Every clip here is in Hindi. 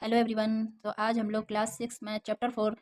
Hello everyone. तो आज हम लोग क्लास 6 में चैप्टर 4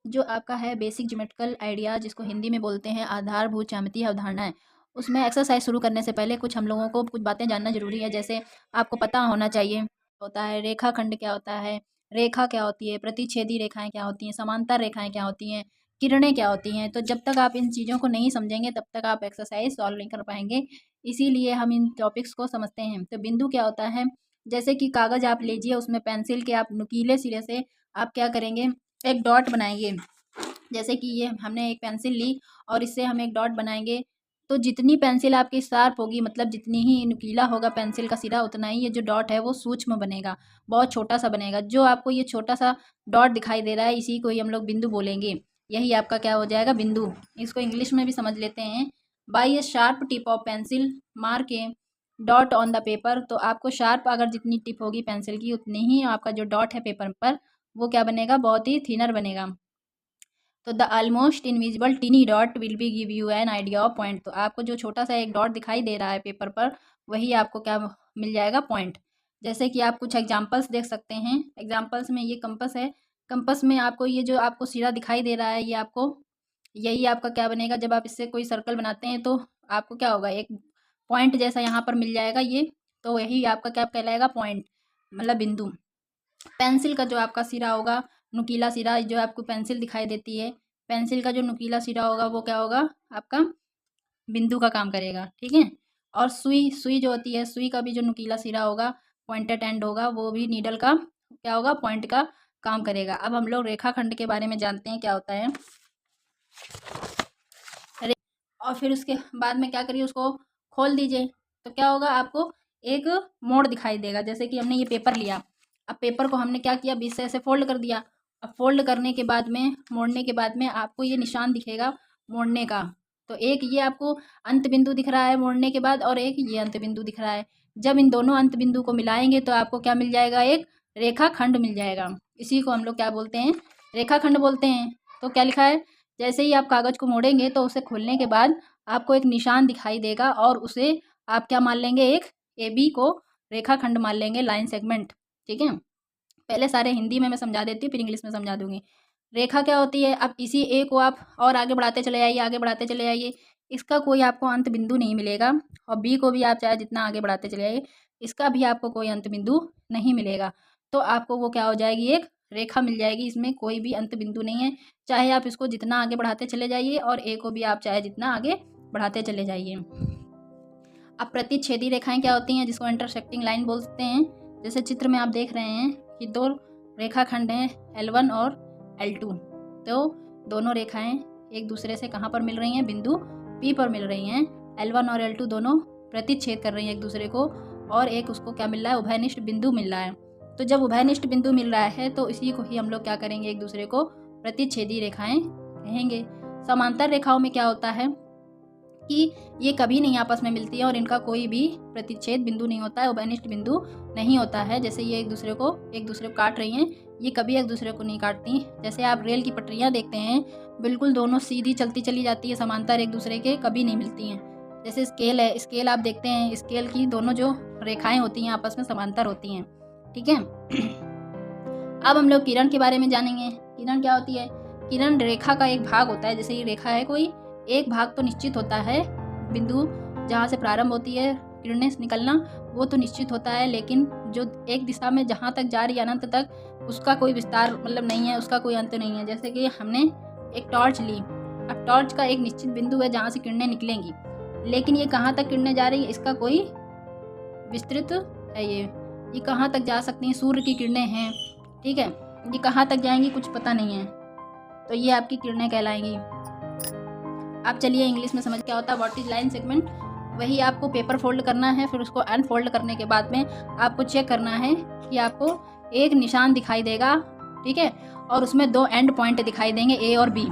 जो आपका है बेसिक ज्योमेट्रिकल आइडिया, जिसको हिंदी में बोलते हैं आधारभूत ज्यामितीय अवधारणाएं, उसमें एक्सरसाइज शुरू करने से पहले कुछ हम लोगों को कुछ बातें जानना जरूरी है। जैसे आपको पता होना चाहिए होता है रेखाखंड क्या होता है, रेखा क्या होती है, प्रतिच्छेदी रेखाएं क्या होती हैं, समांतर रेखाएं क्या होती हैं, किरणें क्या होती हैं। तो जब तक आप इन चीज़ों को नहीं समझेंगे तब तक आप एक्सरसाइज सॉल्व नहीं कर पाएंगे। इसीलिए हम इन टॉपिक्स को समझते हैं। तो बिंदु क्या होता है, जैसे कि कागज़ आप लीजिए, उसमें पेंसिल के आप नुकीले सिरे से आप क्या करेंगे, एक डॉट बनाएंगे। जैसे कि ये हमने एक पेंसिल ली और इससे हम एक डॉट बनाएंगे। तो जितनी पेंसिल आपकी शार्प होगी, मतलब जितनी ही नुकीला होगा पेंसिल का सिरा, उतना ही ये जो डॉट है वो सूक्ष्म बनेगा, बहुत छोटा सा बनेगा। जो आपको ये छोटा सा डॉट दिखाई दे रहा है, इसी को ही हम लोग बिंदु बोलेंगे। यही आपका क्या हो जाएगा, बिंदु। इसको इंग्लिश में भी समझ लेते हैं। By A sharp tip of pencil mark A dot on the paper. तो आपको शार्प अगर जितनी टिप होगी पेंसिल की, उतनी ही आपका जो डॉट है पेपर पर, वो क्या बनेगा, बहुत ही थिनर बनेगा। तो the almost invisible टिनी dot will be give you an idea of point. तो आपको जो छोटा सा एक डॉट दिखाई दे रहा है पेपर पर, वही आपको क्या मिल जाएगा, पॉइंट। जैसे कि आप कुछ एग्जांपल्स देख सकते हैं। एग्जांपल्स में ये कंपस है। कंपस में आपको ये जो आपको सिरा दिखाई दे रहा है, ये आपको यही आपका क्या बनेगा। जब आप इससे कोई सर्कल बनाते हैं तो आपको क्या होगा, एक पॉइंट जैसा यहाँ पर मिल जाएगा ये। तो यही आपका क्या कहलाएगा, पॉइंट, मतलब बिंदु। पेंसिल का जो आपका सिरा होगा, नुकीला सिरा, जो आपको पेंसिल दिखाई देती है, पेंसिल का जो नुकीला सिरा होगा वो क्या होगा, आपका बिंदु का काम करेगा। ठीक है। और सुई, सुई जो होती है, सुई का भी जो नुकीला सिरा होगा, पॉइंटेड एंड होगा, वो भी नीडल का क्या होगा, पॉइंट का काम करेगा। अब हम लोग रेखाखंड के बारे में जानते हैं क्या होता है। और फिर उसके बाद में क्या करिए, उसको खोल दीजिए। तो क्या होगा, आपको एक मोड़ दिखाई देगा। जैसे कि हमने ये पेपर लिया, अब पेपर को हमने क्या किया, बीच से ऐसे फोल्ड कर दिया। अब फोल्ड करने के बाद में, मोड़ने के बाद में आपको ये निशान दिखेगा मोड़ने का। तो एक ये आपको अंत बिंदु दिख रहा है मोड़ने के बाद, और एक ये अंत बिंदु दिख रहा है। जब इन दोनों अंत बिंदु को मिलाएंगे तो आपको क्या मिल जाएगा, एक रेखाखंड मिल जाएगा। इसी को हम लोग क्या बोलते हैं, रेखाखंड बोलते हैं। तो क्या लिखा है, जैसे ही आप कागज़ को मोड़ेंगे तो उसे खोलने के बाद आपको एक निशान दिखाई देगा, और उसे आप क्या मान लेंगे, एक ए बी को रेखाखंड मान लेंगे, लाइन सेगमेंट। ठीक है। पहले सारे हिंदी में मैं समझा देती हूँ, फिर इंग्लिश में समझा दूंगी। रेखा क्या होती है, अब इसी ए को आप और आगे बढ़ाते चले आइए, आगे बढ़ाते चले आइए, इसका कोई आपको अंत बिंदु नहीं मिलेगा। और बी को भी आप चाहे जितना आगे बढ़ाते चले आइए, इसका भी आपको कोई अंत बिंदु नहीं मिलेगा। तो आपको वो क्या हो जाएगी, एक रेखा मिल जाएगी, इसमें कोई भी अंत बिंदु नहीं है। चाहे आप इसको जितना आगे बढ़ाते चले जाइए, और ए को भी आप चाहे जितना आगे बढ़ाते चले जाइए। अब प्रतिच्छेदी रेखाएं क्या होती हैं, जिसको इंटरसेक्टिंग लाइन बोलते हैं। जैसे चित्र में आप देख रहे हैं कि दो रेखाखंड हैं, L1 और L2। तो दोनों रेखाएं एक दूसरे से कहाँ पर मिल रही हैं, बिंदु P पर मिल रही हैं। L1 और L2 दोनों प्रतिच्छेद कर रही हैं एक दूसरे को, और एक उसको क्या मिल रहा है, उभयनिष्ठ बिंदु मिल रहा है। तो जब उभयनिष्ठ बिंदु मिल रहा है तो इसी को ही हम लोग क्या करेंगे, एक दूसरे को प्रतिच्छेदी रेखाएं कहेंगे। समांतर रेखाओं में क्या होता है कि ये कभी नहीं आपस में मिलती है, और इनका कोई भी प्रतिच्छेद बिंदु नहीं होता है, उभयनिष्ठ बिंदु नहीं होता है। जैसे ये एक दूसरे को काट रही हैं, ये कभी एक दूसरे को नहीं काटती। जैसे आप रेल की पटरियाँ देखते हैं, बिल्कुल दोनों सीधी चलती चली जाती है, समांतर एक दूसरे के कभी नहीं मिलती हैं। जैसे स्केल है, स्केल आप देखते हैं, स्केल की दोनों जो रेखाएं होती हैं आपस में समांतर होती हैं। ठीक है। अब हम लोग किरण के बारे में जानेंगे। किरण क्या होती है, किरण रेखा का एक भाग होता है। जैसे ये रेखा है, कोई एक भाग तो निश्चित होता है, बिंदु जहाँ से प्रारंभ होती है किरणें निकलना, वो तो निश्चित होता है, लेकिन जो एक दिशा में जहाँ तक जा रही है अनंत तक, उसका कोई विस्तार मतलब नहीं है, उसका कोई अंत नहीं है। जैसे कि हमने एक टॉर्च ली, अब टॉर्च का एक निश्चित बिंदु है जहाँ से किरणें निकलेंगी, लेकिन ये कहाँ तक किरणें जा रही है, इसका कोई विस्तृत है। ये कहाँ तक जा सकती हैं, सूर्य की किरणें हैं, ठीक है, ये कहाँ तक जाएंगी कुछ पता नहीं है, तो ये आपकी किरणें कहलाएंगी। आप चलिए इंग्लिश में समझ क्या होता है व्हाट इज लाइन सेगमेंट। वही आपको पेपर फोल्ड करना है, फिर उसको अनफोल्ड करने के बाद में आपको चेक करना है कि आपको एक निशान दिखाई देगा, ठीक है, और उसमें दो एंड पॉइंट दिखाई देंगे, ए और बी।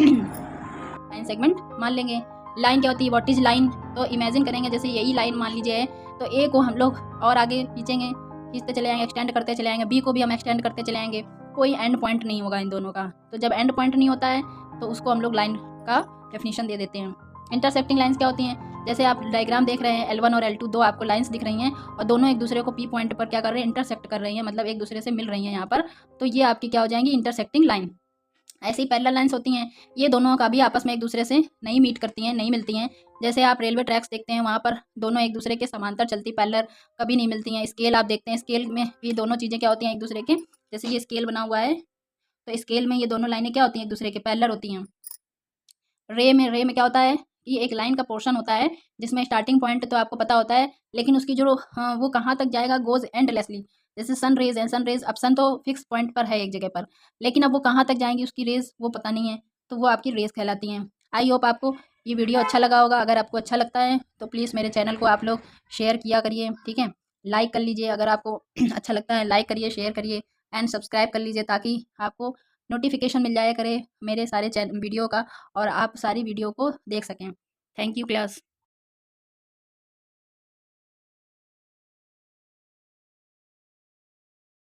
लाइन सेगमेंट मान लेंगे। लाइन क्या होती है, व्हाट इज लाइन, तो इमेजिन करेंगे जैसे यही लाइन मान लीजिए, तो ए को हम लोग और आगे खींचते चले जाएंगे, एक्सटेंड करते चले जाएंगे, बी को भी हम एक्सटेंड करते चले जाएंगे, कोई एंड पॉइंट नहीं होगा इन दोनों का। तो जब एंड पॉइंट नहीं होता है तो उसको हम लोग लाइन का डेफिनेशन दे देते हैं। इंटरसेक्टिंग लाइंस क्या होती हैं, जैसे आप डायग्राम देख रहे हैं L1 और L2 दो आपको लाइंस दिख रही हैं और दोनों एक दूसरे को P पॉइंट पर क्या कर रहे हैं, इंटरसेक्ट कर रही हैं, मतलब एक दूसरे से मिल रही हैं यहाँ पर। तो ये आपकी क्या हो जाएंगी, इंटरसेक्टिंग लाइन। ऐसे ही पैरेलल लाइंस होती हैं, ये दोनों का भी आपस में एक दूसरे से नहीं मीट करती हैं, नहीं मिलती हैं। जैसे आप रेलवे ट्रैक्स देखते हैं, वहाँ पर दोनों एक दूसरे के समांतर चलती, पैरेलल कभी नहीं मिलती हैं। स्केल आप देखते हैं, स्केल में भी दोनों चीज़ें क्या होती हैं, एक दूसरे के, जैसे ये स्केल बना हुआ है तो स्केल में ये दोनों लाइनें क्या होती हैं, एक दूसरे के पैरेलल होती हैं। रे में क्या होता है कि एक लाइन का पोर्शन होता है जिसमें स्टार्टिंग पॉइंट तो आपको पता होता है, लेकिन उसकी जो वो कहाँ तक जाएगा, गोज एंडलेसली। जैसे सन रेज है, सन रेज अब सन तो फिक्स पॉइंट पर है एक जगह पर, लेकिन अब वो कहाँ तक जाएंगी उसकी रेज वो पता नहीं है, तो वो आपकी रेज कहलाती हैं। आई होप आपको ये वीडियो अच्छा लगा होगा। अगर आपको अच्छा लगता है तो प्लीज़ मेरे चैनल को आप लोग शेयर किया करिए, ठीक है। लाइक कर लीजिए अगर आपको अच्छा लगता है, लाइक करिए, शेयर करिए एंड सब्सक्राइब कर लीजिए, ताकि आपको नोटिफिकेशन मिल जाया करे मेरे सारे वीडियो का और आप सारी वीडियो को देख सकें। Thank you class.